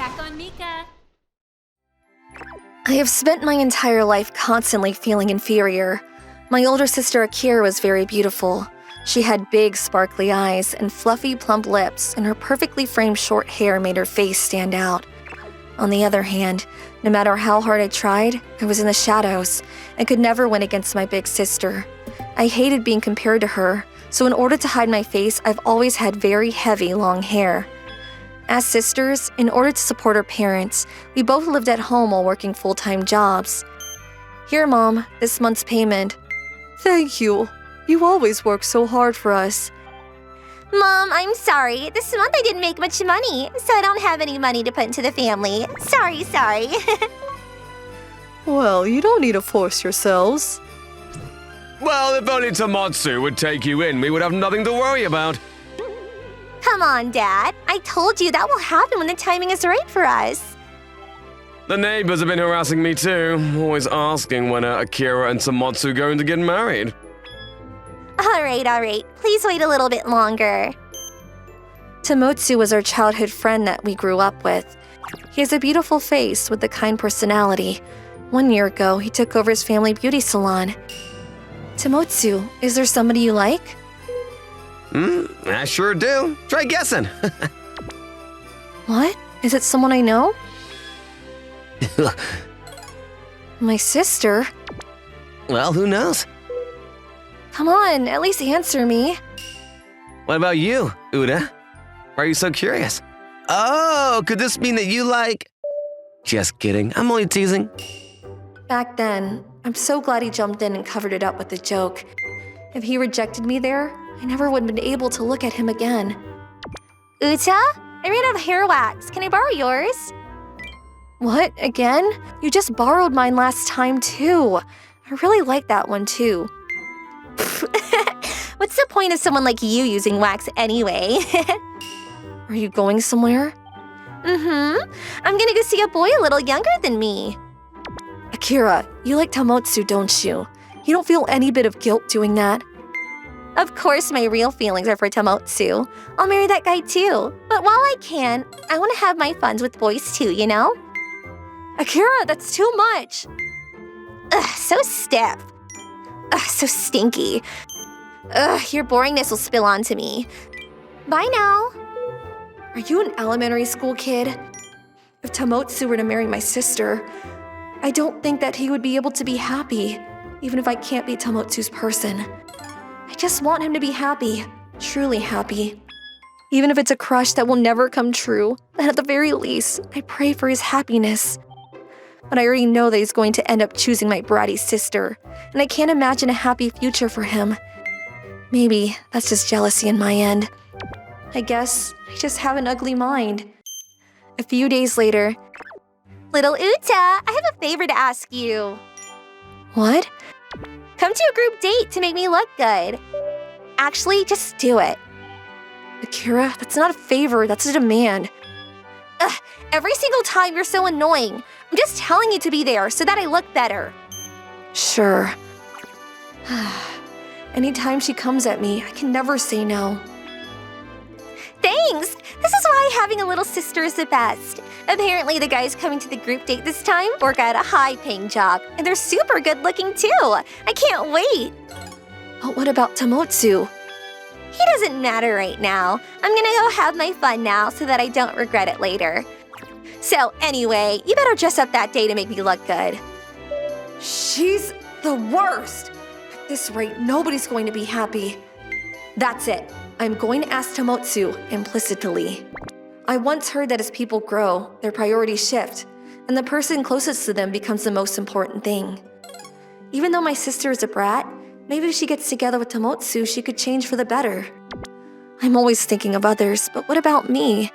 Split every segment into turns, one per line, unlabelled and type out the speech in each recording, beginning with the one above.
Back on Mika.
I have spent my entire life constantly feeling inferior. My older sister Akira was very beautiful. She had big, sparkly eyes and fluffy, plump lips, and her perfectly framed short hair made her face stand out. On the other hand, no matter how hard I tried, I was in the shadows and could never win against my big sister. I hated being compared to her, so in order to hide my face, I've always had very heavy, long hair. As sisters, in order to support our parents, we both lived at home while working full-time jobs. Here, Mom, this month's payment. Thank you. You always work so hard for us.
Mom, I'm sorry. This month I didn't make much money, so I don't have any money to put into the family. Sorry.
Well, you don't need to force yourselves.
Well, if only Tamotsu would take you in, we would have nothing to worry about.
Come on, Dad. I told you that will happen when the timing is right for us.
The neighbors have been harassing me too, always asking when Akira and Tamotsu going to get married.
All right. Please wait a little bit longer.
Tamotsu was our childhood friend that we grew up with. He has a beautiful face with a kind personality. 1 year ago, he took over his family beauty salon. Tamotsu, is there somebody you like?
I sure do. Try guessing.
What? Is it someone I know? My sister?
Well, who knows?
Come on, at least answer me.
What about you, Uda? Why are you so curious? Oh, could this mean that you like... Just kidding, I'm only teasing.
Back then, I'm so glad he jumped in and covered it up with a joke. If he rejected me there, I never would have been able to look at him again.
Uta? I ran out of hair wax. Can I borrow yours?
What, again? You just borrowed mine last time too. I really like that one too.
What's the point of someone like you using wax anyway?
Are you going somewhere?
I'm gonna go see a boy a little younger than me.
Akira, you like Tamotsu, don't you? You don't feel any bit of guilt doing that?
Of course my real feelings are for Tamotsu. I'll marry that guy too. But while I can, I want to have my fun with boys too, you know?
Akira, that's too much.
Ugh, so stiff. Ugh, so stinky. Ugh, your boringness will spill onto me. Bye now.
Are you an elementary school kid? If Tamotsu were to marry my sister, I don't think that he would be able to be happy, even if I can't be Tamotsu's person. I just want him to be happy, truly happy. Even if it's a crush that will never come true, then at the very least, I pray for his happiness. But I already know that he's going to end up choosing my bratty sister, and I can't imagine a happy future for him. Maybe that's just jealousy on my end. I guess I just have an ugly mind. A few days later,
Little Uta, I have a favor to ask you.
What?
Come to a group date to make me look good. Actually, just do it.
Akira, that's not a favor, that's a demand.
Ugh, every single time you're so annoying. I'm just telling you to be there so that I look better.
Sure. Anytime she comes at me, I can never say no.
Thanks! This is why having a little sister is the best. Apparently, the guys coming to the group date this time work at a high-paying job, and they're super good-looking too. I can't wait.
But what about Tamotsu?
He doesn't matter right now. I'm gonna go have my fun now so that I don't regret it later. So anyway, you better dress up that day to make me look good.
She's the worst. At this rate, nobody's going to be happy. That's it. I'm going to ask Tamotsu implicitly. I once heard that as people grow, their priorities shift, and the person closest to them becomes the most important thing. Even though my sister is a brat, maybe if she gets together with Tamotsu, she could change for the better. I'm always thinking of others, but what about me?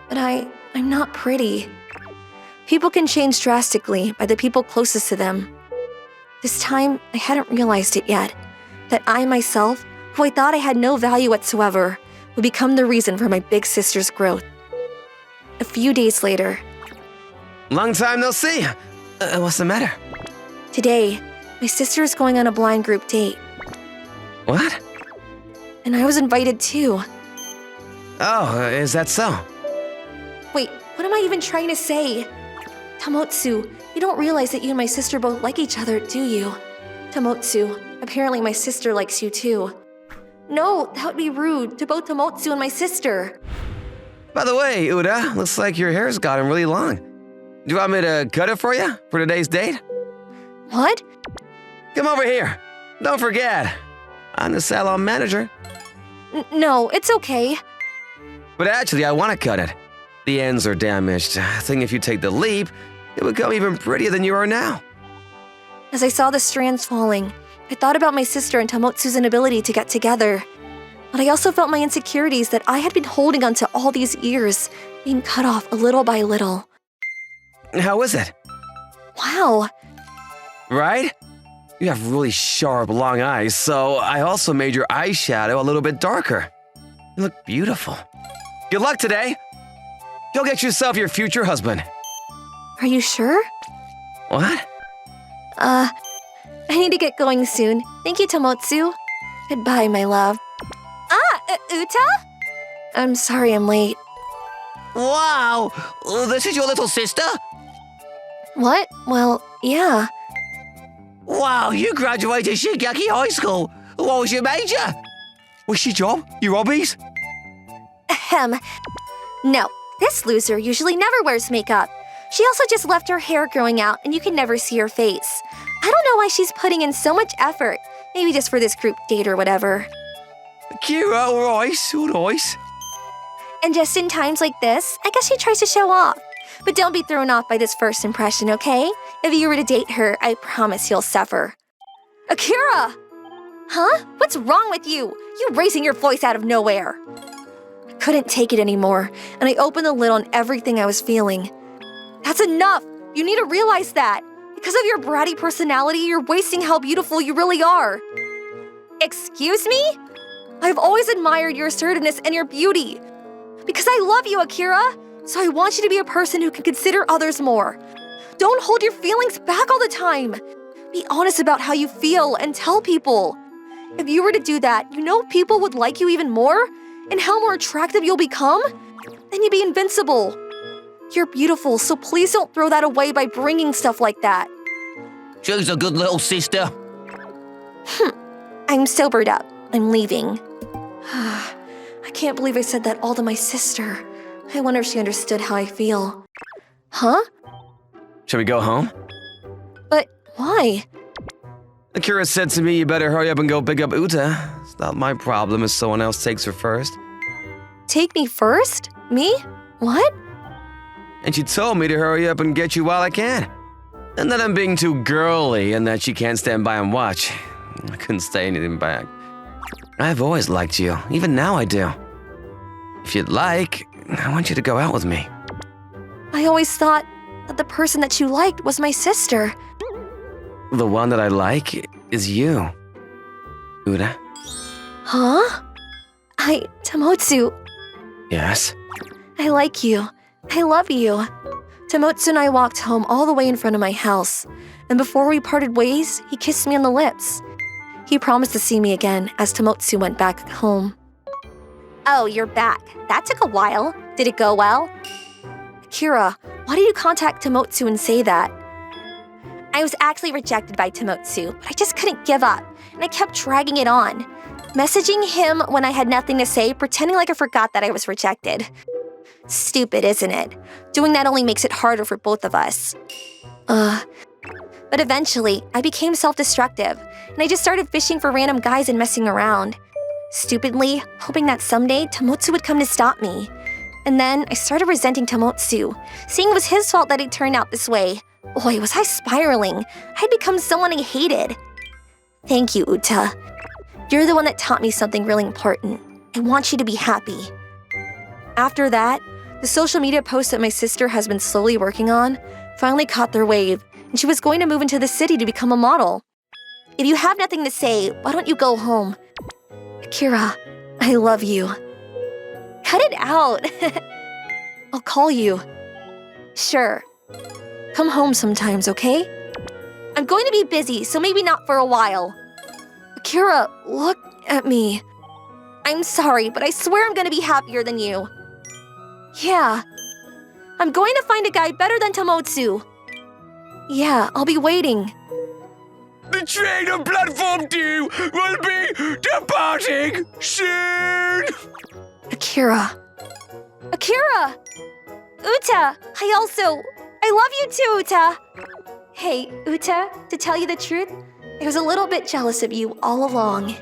But I'm not pretty. People can change drastically by the people closest to them. This time, I hadn't realized it yet, that I myself, who I thought I had no value whatsoever, would become the reason for my big sister's growth. A few days later.
Long time no see. What's the matter?
Today, my sister is going on a blind group date.
What?
And I was invited too.
Oh, is that so?
Wait, What am I even trying to say? Tomotsu, you don't realize that you and my sister both like each other, do you? Tomotsu, apparently my sister likes you too. No, that would be rude to both Tomotsu and my sister.
By the way, Uda, looks like your hair's gotten really long. Do you want me to cut it for you for today's date?
What?
Come over here. Don't forget, I'm the salon manager.
No, it's okay.
But actually, I want to cut it. The ends are damaged. I think if you take the leap, it would become even prettier than you are now.
As I saw the strands falling, I thought about my sister and Tomotsu's inability to get together. But I also felt my insecurities that I had been holding on to all these years, being cut off a little by little.
How is it?
Wow.
Right? You have really sharp, long eyes, so I also made your eyeshadow a little bit darker. You look beautiful. Good luck today. Go get yourself your future husband.
Are you sure?
What?
I need to get going soon. Thank you, Tomotsu. Goodbye, my love.
Uta?
I'm sorry I'm late.
Wow! This is your little sister?
What? Well, yeah.
Wow, you graduated Shigeki High School. What was your major? What's your job? Your hobbies?
Ahem. No, this loser usually never wears makeup. She also just left her hair growing out and you can never see her face. I don't know why she's putting in so much effort. Maybe just for this group date or whatever.
Kira, all nice.
And just in times like this, I guess she tries to show off. But don't be thrown off by this first impression, okay? If you were to date her, I promise you'll suffer. Akira! Huh? What's wrong with you? You raising your voice out of nowhere.
I couldn't take it anymore, and I opened the lid on everything I was feeling.
That's enough! You need to realize that. Because of your bratty personality, you're wasting how beautiful you really are. Excuse me? I've always admired your assertiveness and your beauty. Because I love you, Akira. So I want you to be a person who can consider others more. Don't hold your feelings back all the time. Be honest about how you feel and tell people. If you were to do that, you know people would like you even more? And how more attractive you'll become? Then you'd be invincible. You're beautiful, so please don't throw that away by bringing stuff like that.
She's a good little sister.
I'm sobered up. I'm leaving.
I can't believe I said that all to my sister. I wonder if she understood how I feel.
Huh?
Shall we go home?
But why?
Akira said to me you better hurry up and go pick up Uta. It's not my problem if someone else takes her first.
Take me first? Me? What?
And she told me to hurry up and get you while I can. And that I'm being too girly and that she can't stand by and watch. I couldn't say anything back. I've always liked you. Even now I do. If you'd like, I want you to go out with me.
I always thought that the person that you liked was my sister.
The one that I like is you, Uda.
Huh? Tomotsu,
Yes?
I like you. I love you. Tomotsu and I walked home all the way in front of my house, and before we parted ways, he kissed me on the lips. He promised to see me again as Tomotsu went back home.
Oh, you're back. That took a while. Did it go well?
Akira, why did you contact Tomotsu and say that?
I was actually rejected by Tomotsu, but I just couldn't give up, and I kept dragging it on. Messaging him when I had nothing to say, pretending like I forgot that I was rejected. Stupid, isn't it? Doing that only makes it harder for both of us. But eventually, I became self-destructive, and I just started fishing for random guys and messing around. Stupidly, hoping that someday Tomotsu would come to stop me. And then I started resenting Tomotsu, seeing it was his fault that it turned out this way. Boy, was I spiraling. I had become someone I hated. Thank you, Uta. You're the one that taught me something really important. I want you to be happy. After that, the social media posts that my sister has been slowly working on finally caught their wave, and she was going to move into the city to become a model. If you have nothing to say, why don't you go home?
Akira, I love you.
Cut it out.
I'll call you.
Sure.
Come home sometimes, okay?
I'm going to be busy, so maybe not for a while.
Akira, look at me.
I'm sorry, but I swear I'm going to be happier than you.
Yeah.
I'm going to find a guy better than Tomotsu. Yeah, I'll be waiting.
The train on platform 2 will be departing soon!
Akira. Akira! Uta! I love you too, Uta! Hey, Uta, to tell you the truth, I was a little bit jealous of you all along.